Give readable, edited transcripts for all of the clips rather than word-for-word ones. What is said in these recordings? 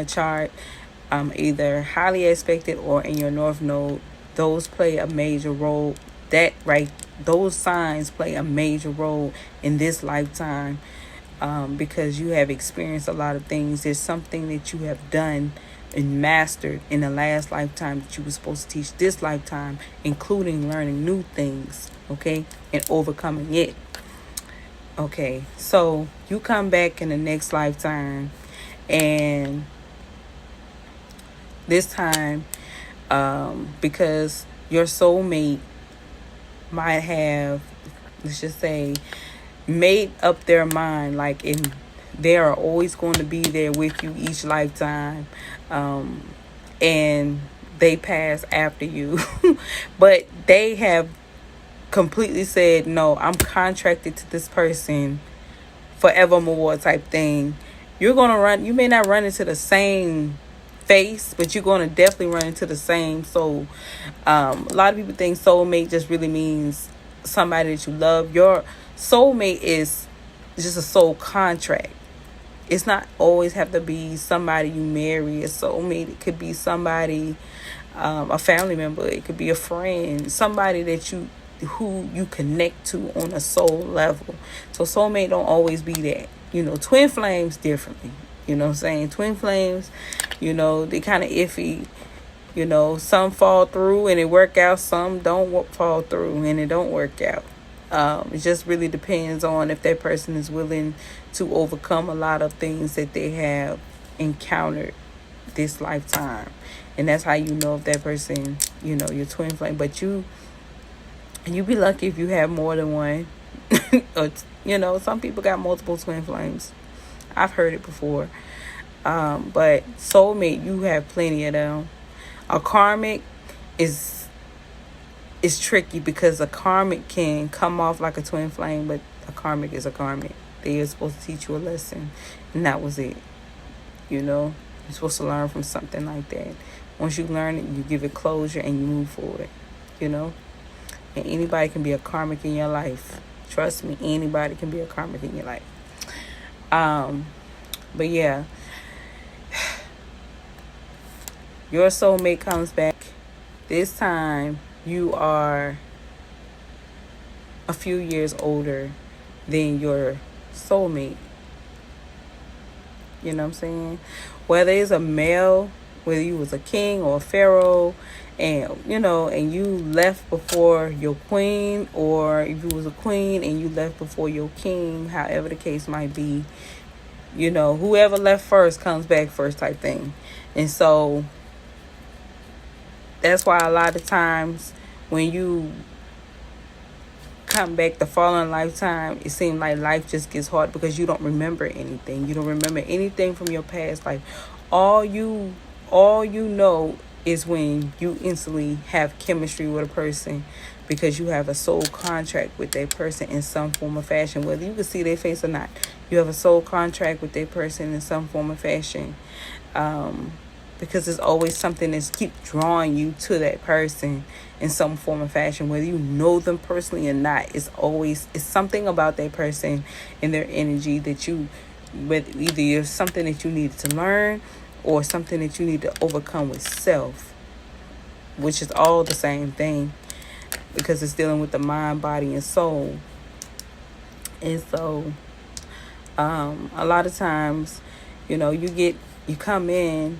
a chart, either highly expected or in your north node, those play a major role. Those signs play a major role in this lifetime, because you have experienced a lot of things. There's something that you have done and mastered in the last lifetime that you were supposed to teach this lifetime, including learning new things, okay, and overcoming it. Okay, so you come back in the next lifetime, and this time, because your soulmate might have, let's just say, made up their mind, like, they are always going to be there with you each lifetime, and they pass after you, but they have completely said, no, I'm contracted to this person forevermore type thing. You may not run into the same face, but you're going to definitely run into the same soul. A lot of people think soulmate just really means somebody that you love. Your soulmate is just a soul contract. It's not always have to be somebody you marry. A soulmate, it could be somebody, a family member, it could be a friend, somebody who you connect to on a soul level. So soulmate don't always be that. Twin flames differently. You know what I'm saying? Twin flames, they kind of iffy. Some fall through and it work out. Some don't fall through and it don't work out. It just really depends on if that person is willing to overcome a lot of things that they have encountered this lifetime. And that's how you know if that person, your twin flame. But you be lucky if you have more than one. Or, some people got multiple twin flames. I've heard it before. But soulmate, you have plenty of them. A karmic is tricky, because a karmic can come off like a twin flame, but a karmic is a karmic. They are supposed to teach you a lesson, and that was it. You're supposed to learn from something like that. Once you learn it, you give it closure and you move forward. And anybody can be a karmic in your life. Trust me, anybody can be a karmic in your life. But yeah, your soulmate comes back. This time you are a few years older than your soulmate. You know what I'm saying? Whether it's a male, whether you was a king or a pharaoh, and you left before your queen, or if you was a queen and you left before your king, however the case might be, whoever left first comes back first type thing. And so that's why a lot of times when you come back the following lifetime, it seems like life just gets hard, because you don't remember anything. You don't remember anything from your past life. All you know is when you instantly have chemistry with a person, because you have a soul contract with that person in some form or fashion, whether you can see their face or not. You have a soul contract with that person in some form or fashion, because there's always something that's keep drawing you to that person in some form or fashion, whether you know them personally or not. It's something about that person and their energy that either you're something that you need to learn, or something that you need to overcome with self, which is all the same thing, because it's dealing with the mind, body, and soul. And so a lot of times, you come in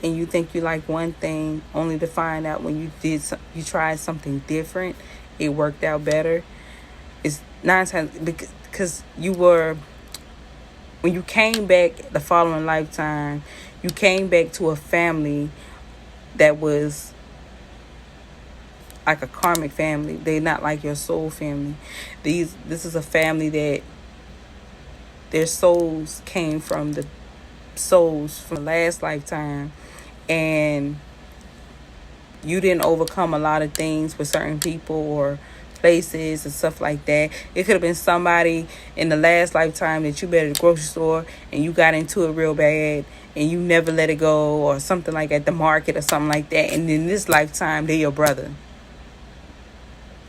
and you think you like one thing, only to find out when you tried something different, it worked out better. It's 9 times because when you came back the following lifetime, you came back to a family that was like a karmic family. They're not like your soul family. This is a family that their souls came from the souls from the last lifetime, and you didn't overcome a lot of things with certain people or places and stuff like that. It could have been somebody in the last lifetime that you met at the grocery store and you got into it real bad and you never let it go, or something like at the market or something like that. And in this lifetime, they're your brother.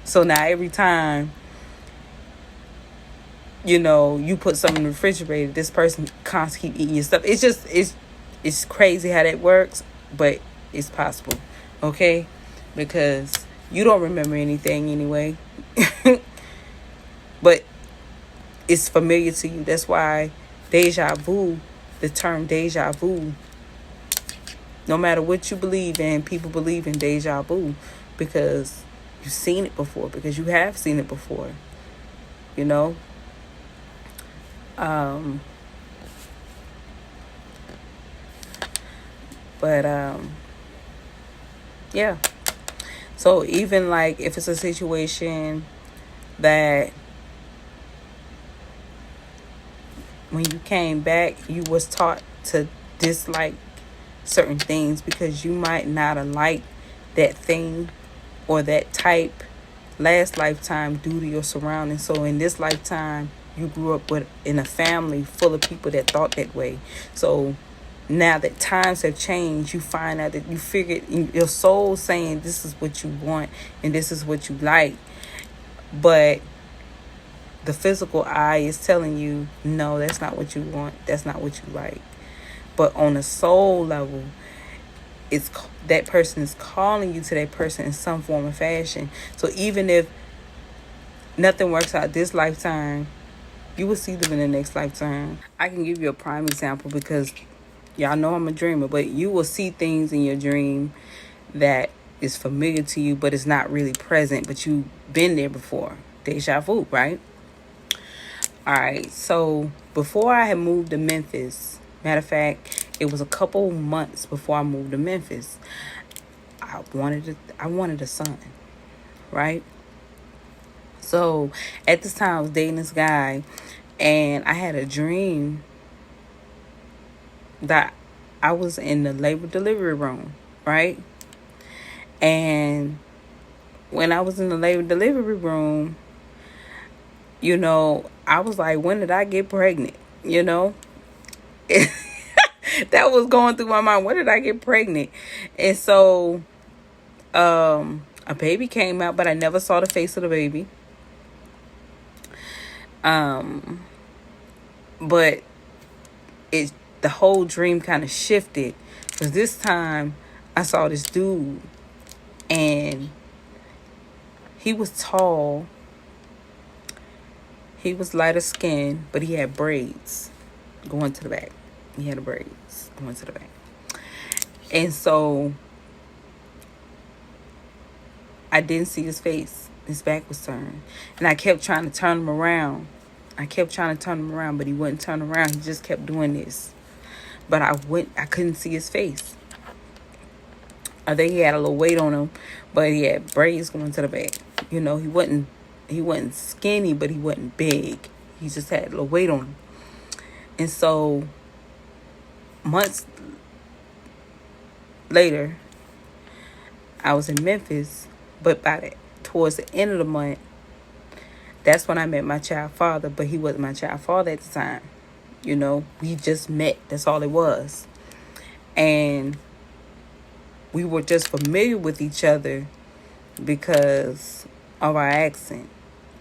So now every time, you put something in the refrigerator, this person constantly keep eating your stuff. It's It's crazy how that works, but it's possible. Okay? Because you don't remember anything anyway. But it's familiar to you. That's why deja vu, the term deja vu, no matter what you believe in, people believe in deja vu because you've seen it before, because you have seen it before, you know? Um, but yeah. So even like if it's a situation that when you came back, you was taught to dislike certain things because you might not have liked that thing or that type last lifetime due to your surroundings. So in this lifetime, you grew up in a family full of people that thought that way. So now that times have changed, you find out that you figured your soul saying this is what you want and this is what you like, but the physical eye is telling you no, that's not what you want, that's not what you like. But on a soul level, it's that person is calling you to that person in some form or fashion. So even if nothing works out this lifetime, you will see them in the next lifetime. I can give you a prime example because y'all know I'm a dreamer, but you will see things in your dream that is familiar to you, but it's not really present, but you've been there before. Deja vu, right? All right, so before I had moved to Memphis, matter of fact, it was a couple months before I moved to Memphis, I wanted a son, right? So at this time I was dating this guy, and I had a dream that I was in the labor delivery room, right? And when I was in the labor delivery room, I was like, when did I get pregnant? That was going through my mind. When did I get pregnant? And so a baby came out, but I never saw the face of the baby. But the whole dream kind of shifted, because this time I saw this dude, and he was tall. He was lighter skinned, but he had braids going to the back. He had the braids going to the back. And so I didn't see his face. His back was turned. And I kept trying to turn him around. But he wouldn't turn around. He just kept doing this. But I couldn't see his face. I think he had a little weight on him, but he had braids going to the back. He wasn't skinny, but he wasn't big. He just had a little weight on him. And so months later, I was in Memphis, but towards the end of the month, that's when I met my child father, but he wasn't my child father at the time. We just met. That's all it was. And we were just familiar with each other because of our accent.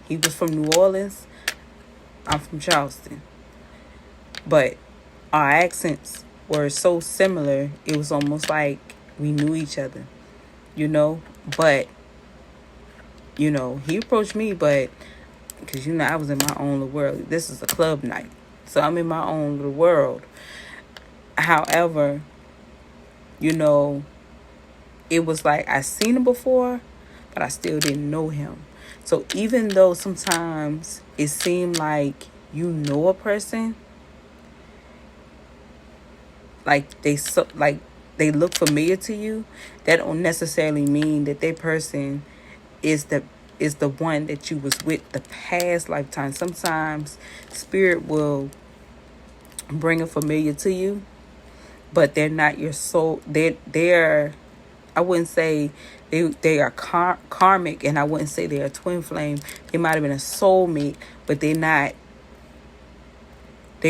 He was from New Orleans. I'm from Charleston. But our accents were so similar, it was almost like we knew each other, But, he approached me, but because, I was in my own little world. This is a club night. So I'm in my own little world. However, it was like I seen him before, but I still didn't know him. So even though sometimes it seemed like you know a person, like they look familiar to you, that don't necessarily mean that that person is the one that you was with the past lifetime. Sometimes spirit will bring a familiar to you, but they're not your soul. They're I wouldn't say they are karmic, and I wouldn't say they're a twin flame. They might have been a soulmate, but they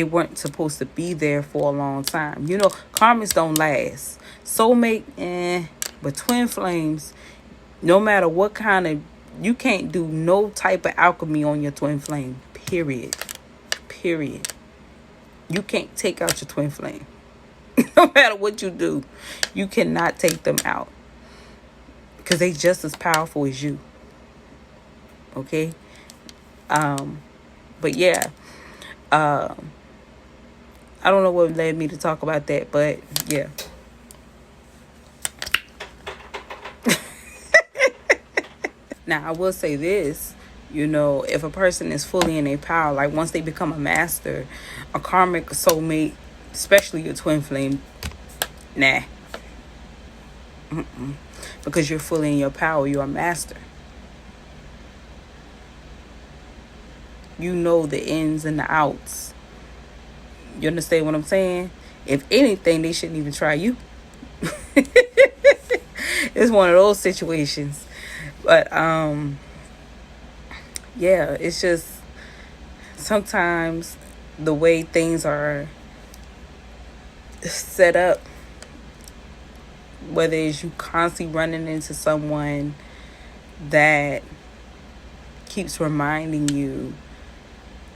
weren't supposed to be there for a long time. Karmics don't last. Soulmate, but twin flames, no matter what kind of, you can't do no type of alchemy on your twin flame. Period. You can't take out your twin flame. No matter what you do, you cannot take them out. Because they just as powerful as you. Okay? But yeah. I don't know what led me to talk about that, but yeah. Now, I will say this, if a person is fully in their power, like once they become a master, a karmic soulmate, especially your twin flame, nah. Because you're fully in your power, you're a master. You know the ins and the outs. You understand what I'm saying? If anything, they shouldn't even try you. It's one of those situations. But yeah, it's just sometimes the way things are set up, whether it's you constantly running into someone that keeps reminding you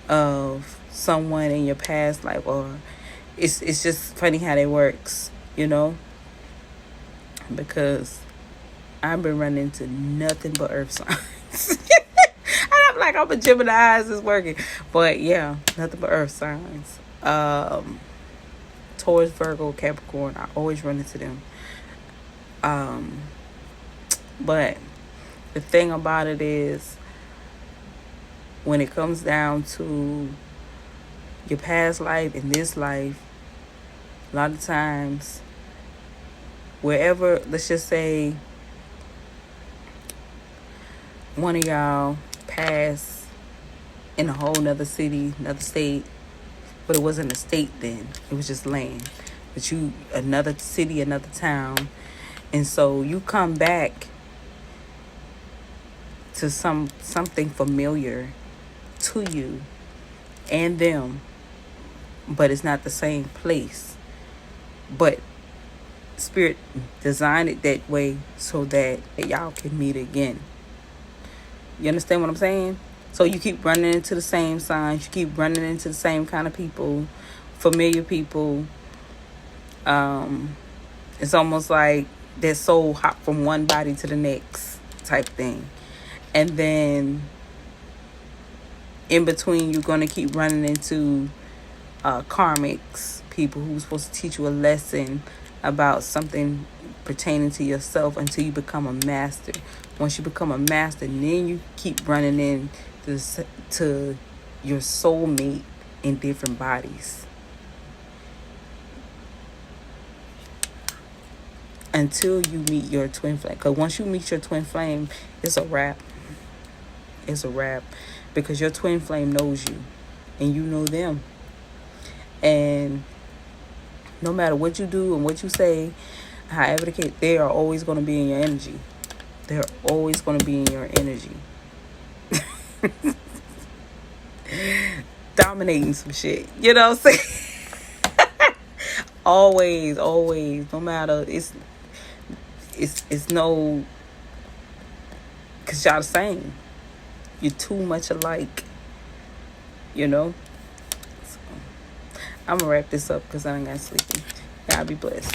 of someone in your past life, or it's just funny how that works, because I've been running into nothing but earth signs. And I'm like, I'm a Gemini, how's this working? But yeah, nothing but earth signs. Taurus, Virgo, Capricorn, I always run into them. But the thing about it is, when it comes down to your past life and this life, a lot of times, wherever, let's just say, one of y'all passed in a whole nother city, another state, but it wasn't a state then, it was just land. But you, another city, another town, and so you come back to something familiar to you and them, but it's not the same place. But Spirit designed it that way so that y'all can meet again. You understand what I'm saying? So you keep running into the same signs, you keep running into the same kind of people, familiar people. It's almost like their soul hop from one body to the next type thing. And then in between, you're going to keep running into karmics, people who's supposed to teach you a lesson about something pertaining to yourself until you become a master. Once you become a master, then you keep running in to your soulmate in different bodies. Until you meet your twin flame. Because once you meet your twin flame, it's a wrap. It's a wrap. Because your twin flame knows you. And you know them. And no matter what you do and what you say, however the case, they are always going to be in your energy. They're always going to be in your energy. Dominating some shit. You know what I'm saying? Always, no matter, it's no, because y'all the same. You're too much alike, so I'm gonna wrap this up because I ain't got sleepy. Y'all be blessed.